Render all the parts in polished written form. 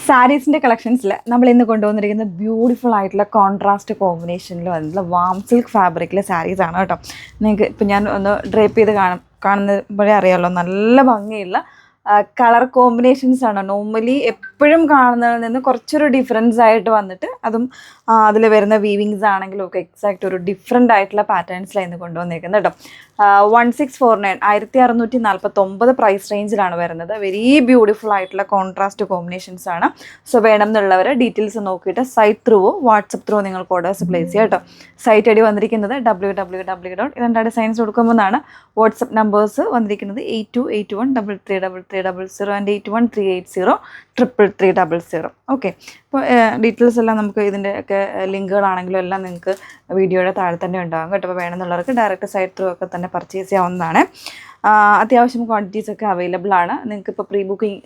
സാരീസിൻ്റെ കളക്ഷൻസിൽ നമ്മൾ ഇന്ന് കൊണ്ടുവന്നിരിക്കുന്ന ബ്യൂട്ടിഫുൾ ആയിട്ടുള്ള കോൺട്രാസ്റ്റ് കോമ്പിനേഷനിൽ വന്നിട്ടുള്ള വാം സിൽക്ക് ഫാബ്രിക്കിലെ സാരീസാണ് കേട്ടോ. നിങ്ങൾക്ക് ഇപ്പം ഞാൻ ഒന്ന് ഡ്രേപ്പ് ചെയ്ത് കാണുമ്പോഴേ അറിയാമല്ലോ, നല്ല ഭംഗിയുള്ള കളർ കോമ്പിനേഷൻസ് ആണ്. നോർമലി എപ്പോഴും കാണുന്നതിൽ നിന്ന് കുറച്ചൊരു ഡിഫറൻസ് ആയിട്ട് വന്നിട്ട് അതും അതിൽ വരുന്ന വീവിങ്സ് ആണെങ്കിലും ഒക്കെ എക്സാക്റ്റ് ഒരു ഡിഫറെൻ്റ് ആയിട്ടുള്ള പാറ്റേൺസിലായിരുന്നു കൊണ്ടുവന്നിരിക്കുന്നത് കേട്ടോ. 1649 1649 പ്രൈസ് റേഞ്ചിലാണ് വരുന്നത്. വെരി ബ്യൂട്ടിഫുൾ ആയിട്ടുള്ള കോൺട്രാസ്റ്റ് കോമ്പിനേഷൻസ് ആണ്. സോ വേണം എന്നുള്ളവർ ഡീറ്റെയിൽസ് നോക്കിയിട്ട് സൈറ്റ് ത്രൂവോ വാട്സപ്പ് ത്രൂവോ നിങ്ങൾക്ക് ഓർഡേഴ്സ് പ്ലേസ് ചെയ്യാം കേട്ടോ. സൈറ്റ് ഐ ഡി വന്നിരിക്കുന്നത് www. ഇതിൻ്റെ സയൻസ് കൊടുക്കുമ്പോഴാണ്. വാട്സപ്പ് നമ്പേഴ്സ് വന്നിരിക്കുന്നത് 8281333300 ആൻഡ് 8138038000. ഓക്കെ, അപ്പോൾ ഡീറ്റെയിൽസ് എല്ലാം നമുക്ക് ഇതിൻ്റെ ഒക്കെ ലിങ്കുകളാണെങ്കിലും എല്ലാം നിങ്ങൾക്ക് വീഡിയോയുടെ താഴെ തന്നെ ഉണ്ടാകും കേട്ടോ. അപ്പോൾ വേണമെന്നുള്ളവർക്ക് ഡയറക്റ്റ് സൈറ്റ് ത്രൂ ഒക്കെ തന്നെ പർച്ചേസ് ചെയ്യാവുന്നതാണ്. അത്യാവശ്യം ക്വാണ്ടിറ്റീസ് ഒക്കെ അവൈലബിൾ ആണ്. നിങ്ങൾക്ക് ഇപ്പോൾ പ്രീ ബുക്കിംഗ്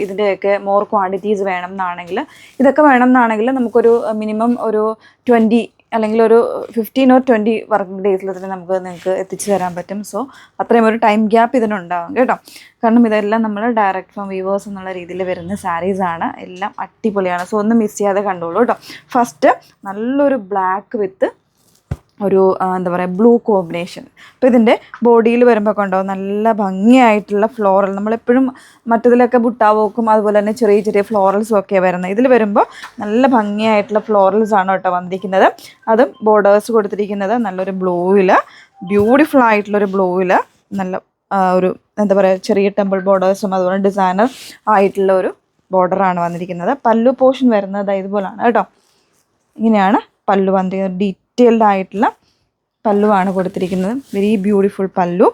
ഇതിൻ്റെയൊക്കെ മോർ ക്വാണ്ടിറ്റീസ് വേണം എന്നാണെങ്കിൽ, ഇതൊക്കെ വേണം എന്നാണെങ്കിൽ നമുക്കൊരു മിനിമം ഒരു 20 അല്ലെങ്കിൽ ഒരു 15 or 20 വർക്കിംഗ് ഡേയ്സിൽ തന്നെ നിങ്ങൾക്ക് എത്തിച്ചു തരാൻ പറ്റും. സോ അത്രയും ഒരു ടൈം ഗ്യാപ്പ് ഇതിനുണ്ടാകും കേട്ടോ. കാരണം ഇതെല്ലാം നമ്മൾ ഡയറക്റ്റ് ഫ്രം വ്യൂവേഴ്സ് എന്നുള്ള രീതിയിൽ വരുന്ന സാരീസാണ്. എല്ലാം അടിപൊളിയാണ്. സോ ഒന്നും മിസ് ചെയ്യാതെ കണ്ടോളൂ കേട്ടോ. ഫസ്റ്റ് നല്ലൊരു ബ്ലാക്ക് വിത്ത് ഒരു എന്താ പറയുക ബ്ലൂ കോമ്പിനേഷൻ. അപ്പോൾ ഇതിൻ്റെ ബോഡിയിൽ വരുമ്പോൾ കണ്ടോ നല്ല ഭംഗിയായിട്ടുള്ള ഫ്ലോറൽ. നമ്മളെപ്പോഴും മറ്റതിലൊക്കെ ബുട്ടാവോക്കും അതുപോലെ തന്നെ ചെറിയ ചെറിയ ഫ്ലോറൽസും ഒക്കെയാണ് വരുന്നത്. ഇതിൽ വരുമ്പോൾ നല്ല ഭംഗിയായിട്ടുള്ള ഫ്ലോറൽസ് ആണ് കേട്ടോ വന്നിരിക്കുന്നത്. അതും ബോർഡേഴ്സ് കൊടുത്തിരിക്കുന്നത് നല്ലൊരു ബ്ലൂവിൽ, ബ്യൂട്ടിഫുൾ ആയിട്ടുള്ളൊരു ബ്ലൂവിൽ നല്ല ഒരു എന്താ പറയുക ചെറിയ ടെമ്പിൾ ബോർഡേഴ്സും അതുപോലെ ഡിസൈനർ ആയിട്ടുള്ള ഒരു ബോർഡറാണ് വന്നിരിക്കുന്നത്. പല്ലു പോർഷൻ വരുന്നത് ഇതുപോലാണ് കേട്ടോ. ഇങ്ങനെയാണ് പല്ലു വന്നിരിക്കുന്നത്. ഡീറ്റെയിൽഡ് ആയിട്ടുള്ള പല്ലുവാണ് കൊടുത്തിരിക്കുന്നത്. വെരി ബ്യൂട്ടിഫുൾ പല്ലു.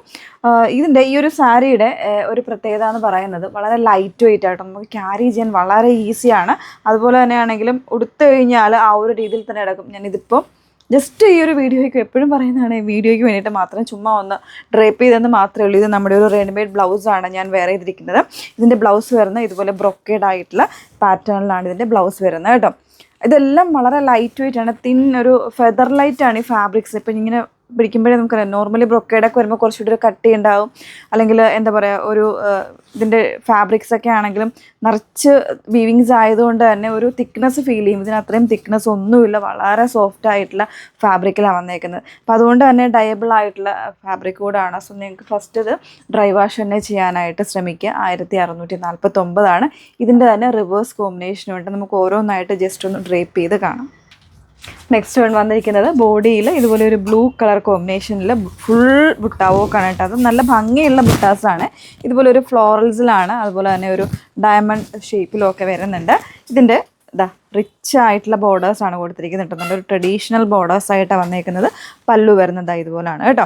ഇതിൻ്റെ ഈ ഒരു സാരിയുടെ ഒരു പ്രത്യേകത എന്ന് പറയുന്നത് വളരെ ലൈറ്റ് വെയിറ്റ് ആയിട്ട് നമുക്ക് ക്യാരി ചെയ്യാൻ വളരെ ഈസിയാണ്. അതുപോലെ തന്നെയാണെങ്കിലും ഉടുത്തു കഴിഞ്ഞാൽ ആ ഒരു രീതിയിൽ തന്നെ കിടക്കും. ഞാനിതിപ്പോൾ ജസ്റ്റ് ഈ ഒരു വീഡിയോയ്ക്ക് എപ്പോഴും പറയുന്നതാണ്, ഈ വീഡിയോയ്ക്ക് വേണ്ടിയിട്ട് മാത്രം ചുമ്മാ ഒന്ന് ഡ്രേപ്പ് ചെയ്തെന്ന് മാത്രമേ ഉള്ളൂ. ഇത് നമ്മുടെ ഒരു റെഡിമെയ്ഡ് ബ്ലൗസാണ് ഞാൻ വെയർ ചെയ്തിരിക്കുന്നത്. ഇതിൻ്റെ ബ്ലൗസ് വരുന്നത് ഇതുപോലെ ബ്രൊക്കേഡ് ആയിട്ടുള്ള പാറ്റേണിലാണ് ഇതിൻ്റെ ബ്ലൗസ് വരുന്നത് കേട്ടോ. ഇതെല്ലാം വളരെ ലൈറ്റ് വെയിറ്റ് ആണ്. തിൻ ഒരു ഫെദർ ലൈറ്റ് ആണ് ഈ ഫാബ്രിക്സ്. ഇപ്പം ഇങ്ങനെ പിടിക്കുമ്പോഴേ നമുക്കറിയാം, നോർമലി ബ്രൊക്കേഡൊക്കെ വരുമ്പോൾ കുറച്ചുകൂടി ഒരു കട്ടി ഉണ്ടാവും. അല്ലെങ്കിൽ എന്താ പറയുക ഒരു ഇതിൻ്റെ ഫാബ്രിക്സ് ഒക്കെ ആണെങ്കിലും നിറച്ച് വീവിങ്സ് ആയതുകൊണ്ട് തന്നെ ഒരു തിക്നെസ് ഫീൽ ചെയ്യും. ഇതിന് അത്രയും തിക്നെസ് ഒന്നുമില്ല. വളരെ സോഫ്റ്റ് ആയിട്ടുള്ള ഫാബ്രിക്കിലാണ് വന്നേക്കുന്നത്. അപ്പം അതുകൊണ്ട് തന്നെ ഡയബിൾ ആയിട്ടുള്ള ഫാബ്രിക് കൂടാണ്. സോ നിങ്ങൾക്ക് ഫസ്റ്റ് ഇത് ഡ്രൈ വാഷ് തന്നെ ചെയ്യാനായിട്ട് ശ്രമിക്കുക. 1649 ഇതിൻ്റെ തന്നെ റിവേഴ്സ് കോമ്പിനേഷനുണ്ട്. നമുക്ക് ഓരോന്നായിട്ട് ജസ്റ്റ് ഒന്ന് ഡ്രേപ്പ് ചെയ്ത് കാണാം. നെക്സ്റ്റ് വൺ വന്നിരിക്കുന്നത് ബോഡിയിൽ ഇതുപോലെ ഒരു ബ്ലൂ കളർ കോമ്പിനേഷനിൽ ഫുൾ ബുട്ടാവോക്കാണ് കേട്ടോ. അത് നല്ല ഭംഗിയുള്ള ബുട്ടാസാണ്. ഇതുപോലെ ഒരു ഫ്ലോറൽസിലാണ്, അതുപോലെ തന്നെ ഒരു ഡയമണ്ട് ഷേപ്പിലും ഒക്കെ വരുന്നുണ്ട്. ഇതിൻ്റെ റിച്ച് ആയിട്ടുള്ള ബോർഡേഴ്സാണ് കൊടുത്തിരിക്കുന്നത് കേട്ടോ. നല്ലൊരു ട്രഡീഷണൽ ബോർഡേഴ്സായിട്ടാണ് വന്നിരിക്കുന്നത്. പല്ലു വരുന്നത് ഇതുപോലാണ് കേട്ടോ.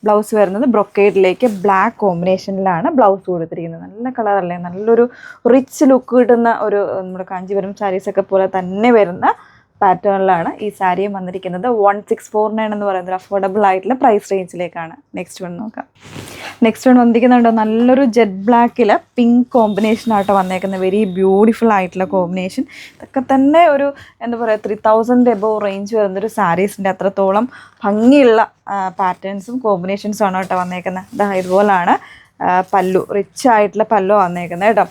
ബ്ലൗസ് വരുന്നത് ബ്രൊക്കേഡിലേക്ക് ബ്ലാക്ക് കോമ്പിനേഷനിലാണ് ബ്ലൗസ് കൊടുത്തിരിക്കുന്നത്. നല്ല കളറല്ലേ, നല്ലൊരു റിച്ച് ലുക്ക് കിട്ടുന്ന ഒരു നമ്മുടെ കാഞ്ചീപുരം സാരീസൊക്കെ പോലെ തന്നെ വരുന്ന പാറ്റേണിലാണ് ഈ സാരിയും വന്നിരിക്കുന്നത്. 1649 എന്ന് പറയുന്നത് അഫോർഡബിൾ ആയിട്ടുള്ള പ്രൈസ് റേഞ്ചിലേക്കാണ്. നെക്സ്റ്റ് വൺ നോക്കാം. നെക്സ്റ്റ് വൺ വന്നിരിക്കുന്നുണ്ടോ നല്ലൊരു ജെറ്റ് ബ്ലാക്കിൽ പിങ്ക് കോമ്പിനേഷനായിട്ട് വന്നേക്കുന്നത്. വെരി ബ്യൂട്ടിഫുൾ ആയിട്ടുള്ള കോമ്പിനേഷൻ. ഇതൊക്കെ തന്നെ ഒരു എന്താ പറയുക 3000 എബോവ് റേഞ്ച് വരുന്നൊരു സാരീസിൻ്റെ അത്രത്തോളം ഭംഗിയുള്ള പാറ്റേൺസും കോമ്പിനേഷൻസും ആണ് കേട്ടോ വന്നേക്കുന്നത്. ഇതുപോലാണ് പല്ലു, റിച്ച് ആയിട്ടുള്ള പല്ലു വന്നേക്കുന്നത് കേട്ടോ.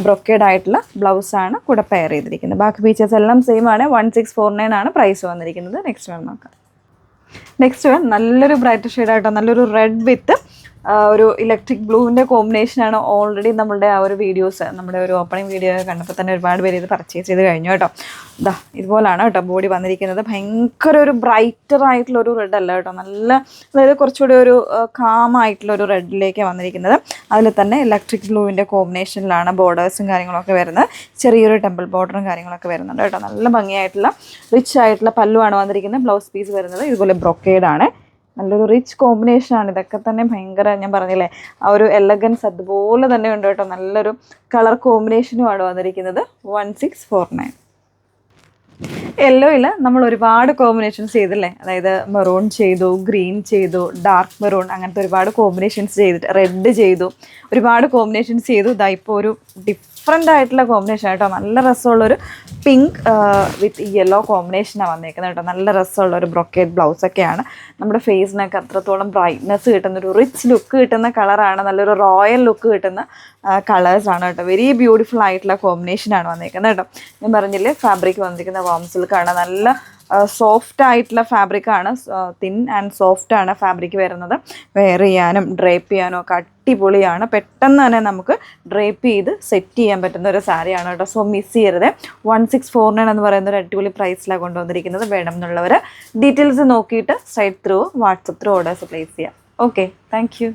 ബ്രൊക്കേഡ് ആയിട്ടുള്ള ബ്ലൗസാണ് കൂടെ പെയർ ചെയ്തിരിക്കുന്നത്. ബാക്കി ഫീച്ചേഴ്സ് എല്ലാം സെയിം ആണ്. 1649 പ്രൈസ് വന്നിരിക്കുന്നത്. നെക്സ്റ്റ് വൺ നോക്കാം. നെക്സ്റ്റ് വൺ നല്ലൊരു ബ്രൈറ്റ് ഷെയ്ഡായിട്ടോ, നല്ലൊരു റെഡ് വിത്ത് ഒരു ഇലക്ട്രിക് ബ്ലൂവിൻ്റെ കോമ്പിനേഷനാണ്. ഓൾറെഡി നമ്മളുടെ ആ ഒരു വീഡിയോസ്, നമ്മുടെ ഒരു ഓപ്പണിംഗ് വീഡിയോ കണ്ടപ്പോൾ തന്നെ ഒരുപാട് പേര് ഇത് പർച്ചേസ് ചെയ്ത് കഴിഞ്ഞു കേട്ടോ. ഇതുപോലാണ് കേട്ടോ ബോഡി വന്നിരിക്കുന്നത്. ഭയങ്കര ഒരു ബ്രൈറ്റർ ആയിട്ടുള്ള ഒരു റെഡ് അല്ല കേട്ടോ. നല്ല അതായത് കുറച്ചുകൂടി ഒരു കാമായിട്ടുള്ള ഒരു റെഡിലേക്ക് വന്നിരിക്കുന്നത്. അതിൽ തന്നെ ഇലക്ട്രിക് ബ്ലൂവിൻ്റെ കോമ്പിനേഷനിലാണ് ബോർഡേഴ്സും കാര്യങ്ങളൊക്കെ വരുന്നത്. ചെറിയൊരു ടെമ്പിൾ ബോർഡറും കാര്യങ്ങളൊക്കെ വരുന്നുണ്ട് കേട്ടോ. നല്ല ഭംഗിയായിട്ടുള്ള റിച്ച് ആയിട്ടുള്ള പല്ലുവാണ് വന്നിരിക്കുന്നത്. ബ്ലൗസ് പീസ് വരുന്നത് ഇതുപോലെ ബ്രൊക്കേഡാണ്. നല്ലൊരു റിച്ച് കോമ്പിനേഷനാണ്. ഇതൊക്കെ തന്നെ ഭയങ്കര, ഞാൻ പറഞ്ഞില്ലേ ആ ഒരു എലഗൻസ് അതുപോലെ തന്നെ ഉണ്ട് കേട്ടോ. നല്ലൊരു കളർ കോമ്പിനേഷനുമാണ് വന്നിരിക്കുന്നത്. 1649. യെല്ലോയിൽ നമ്മൾ ഒരുപാട് കോമ്പിനേഷൻസ് ചെയ്തില്ലേ. അതായത് മെറൂൺ ചെയ്തു, ഗ്രീൻ ചെയ്തു, ഡാർക്ക് മെറൂൺ, അങ്ങനത്തെ ഒരുപാട് കോമ്പിനേഷൻസ് ചെയ്തിട്ട് റെഡ് ചെയ്തു, ഒരുപാട് കോമ്പിനേഷൻസ് ചെയ്തു. ഇപ്പോൾ ഒരു ഡിഫറെൻ്റ് ആയിട്ടുള്ള കോമ്പിനേഷൻ കേട്ടോ. നല്ല രസമുള്ളൊരു പിങ്ക് വിത്ത് യെല്ലോ കോമ്പിനേഷനാണ് വന്നേക്കുന്നത് കേട്ടോ. നല്ല രസമുള്ള ഒരു ബ്രൊക്കേഡ് ബ്ലൗസൊക്കെയാണ്. നമ്മുടെ ഫേസിനൊക്കെ അത്രത്തോളം ബ്രൈറ്റ്നെസ് കിട്ടുന്ന ഒരു റിച്ച് ലുക്ക് കിട്ടുന്ന കളറാണ്. നല്ലൊരു റോയൽ ലുക്ക് കിട്ടുന്ന കളേഴ്സാണ് കേട്ടോ. വെരി ബ്യൂട്ടിഫുൾ ആയിട്ടുള്ള കോമ്പിനേഷനാണ് വന്നേക്കുന്നത് കേട്ടോ. ഞാൻ പറഞ്ഞില്ലേ ഫാബ്രിക് വന്നിരിക്കുന്ന വാം സിൽക്കാണ്. നല്ല സോഫ്റ്റ് ആയിട്ടുള്ള ഫാബ്രിക്കാണ്. തിൻ ആൻഡ് സോഫ്റ്റ് ആണ് ഫാബ്രിക് വരുന്നത്. വെയർ ചെയ്യാനും ഡ്രേപ്പ് ചെയ്യാനും ഒക്കെ അടിപൊളിയാണ്. പെട്ടെന്ന് തന്നെ നമുക്ക് ഡ്രേപ്പ് ചെയ്ത് സെറ്റ് ചെയ്യാൻ പറ്റുന്ന ഒരു സാരിയാണ് കേട്ടോ. സോ മിസ് ചെയ്യരുത്. 1649 എന്ന് പറയുന്ന ഒരു അടിപൊളി പ്രൈസിലാണ് കൊണ്ടുവന്നിരിക്കുന്നത്. വേണം എന്നുള്ളവർ ഡീറ്റെയിൽസ് നോക്കിയിട്ട് site through WhatsApp through orders place ചെയ്യാം. Okay, thank U.